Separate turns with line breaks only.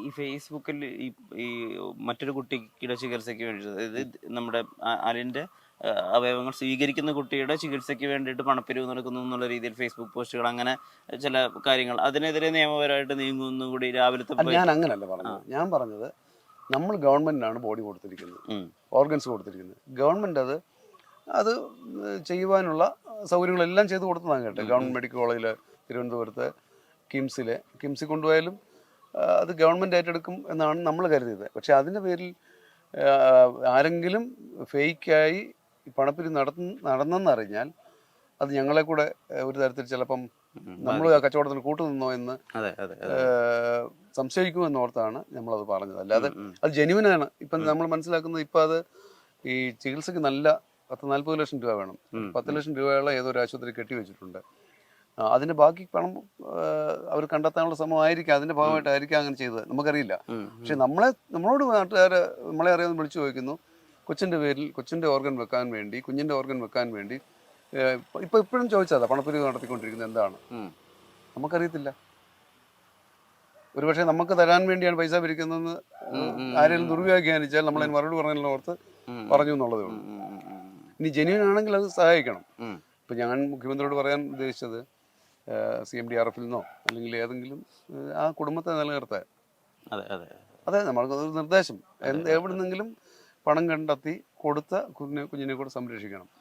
ഈ ഫേസ്ബുക്കിൽ ഈ ഈ മറ്റൊരു കുട്ടിയുടെ ചികിത്സയ്ക്ക് വേണ്ടി, അതായത് നമ്മുടെ അലിൻ്റെ അവയവങ്ങൾ സ്വീകരിക്കുന്ന കുട്ടിയുടെ ചികിത്സയ്ക്ക് വേണ്ടിയിട്ട് പണപ്പിരിവ് നടക്കുന്നു എന്നുള്ള രീതിയിൽ ഫേസ്ബുക്ക് പോസ്റ്റുകൾ, അങ്ങനെ ചില കാര്യങ്ങൾ, അതിനെതിരെ നിയമപരമായിട്ട് നീങ്ങുന്നു കൂടി രാവിലത്തെ
ഞാൻ അങ്ങനല്ല പറഞ്ഞത്. ഞാൻ പറഞ്ഞത് നമ്മൾ ഗവൺമെന്റിനാണ് ബോഡി കൊടുത്തിരിക്കുന്നത്, ഓർഗൻസ് കൊടുത്തിരിക്കുന്നത്. ഗവൺമെന്റ് അത് ചെയ്യുവാനുള്ള സൗകര്യങ്ങളെല്ലാം ചെയ്തു കൊടുത്തതാണ് കേട്ടോ. ഗവൺമെന്റ് മെഡിക്കൽ കോളേജിൽ തിരുവനന്തപുരത്ത് കിംസിൽ കൊണ്ടുപോയാലും അത് ഗവൺമെൻറ് ഏറ്റെടുക്കും എന്നാണ് നമ്മൾ കരുതിയത്. പക്ഷേ അതിൻ്റെ പേരിൽ ആരെങ്കിലും ഫേക്കായി പണപ്പിരിവ് നടന്നെന്നറിഞ്ഞാൽ അത് ഞങ്ങളെ കൂടെ ഒരു തരത്തിൽ ചിലപ്പം നമ്മൾ ആ കച്ചവടത്തിന് കൂട്ടുനിന്നോ എന്ന് സംശയിക്കുമെന്നോർത്താണ് നമ്മളത് പറഞ്ഞത്. അല്ലാതെ അത് ജെന്യുവനാണ്. ഇപ്പം നമ്മൾ മനസ്സിലാക്കുന്നത്, ഇപ്പം അത് ഈ ചികിത്സയ്ക്ക് നല്ല 40 ലക്ഷം രൂപ വേണം. 10 ലക്ഷം രൂപയുള്ള ഏതൊരു ആശുപത്രി കെട്ടിവെച്ചിട്ടുണ്ട്. അതിന്റെ ബാക്കി പണം അവർ കണ്ടെത്താനുള്ള ശ്രമമായിരിക്കാം, അതിന്റെ ഭാഗമായിട്ടായിരിക്കാം അങ്ങനെ ചെയ്തത്, നമുക്കറിയില്ല. പക്ഷെ നമ്മളോട് നാട്ടുകാരെ നമ്മളെ അറിയാതെ വിളിച്ചു ചോദിക്കുന്നു, കൊച്ചിന്റെ ഓർഗൻ വെക്കാൻ വേണ്ടി, കുഞ്ഞിന്റെ ഓർഗൻ വെക്കാൻ വേണ്ടി ഇപ്പോഴും ചോദിച്ചതാ പണപ്പിരിവ് നടത്തിക്കൊണ്ടിരിക്കുന്നത് എന്താണ്, നമുക്കറിയത്തില്ല. ഒരുപക്ഷെ നമുക്ക് തരാൻ വേണ്ടിയാണ് പൈസ പിരിക്കുന്നതെന്ന് ആരെങ്കിലും ദുർവ്യാഖ്യാനിച്ചാൽ നമ്മളതിന് മറുപടി പറഞ്ഞതിനെ ഓർത്ത് പറഞ്ഞു എന്നുള്ളതേ ഉള്ളൂ. ഇനി ജെന്യുവൻ ആണെങ്കിൽ അത് സഹായിക്കണം. ഇപ്പം ഞാൻ മുഖ്യമന്ത്രിയോട് പറയാൻ ഉദ്ദേശിച്ചത് CMDRF നിന്നോ അല്ലെങ്കിൽ ഏതെങ്കിലും ആ കുടുംബത്തെ നിലനിർത്താൻ. അതെ, നമ്മൾക്കൊരു നിർദ്ദേശം, എവിടുന്നെങ്കിലും പണം കണ്ടെത്തി കൊടുത്ത കുഞ്ഞിനെ കൂടെ സംരക്ഷിക്കണം.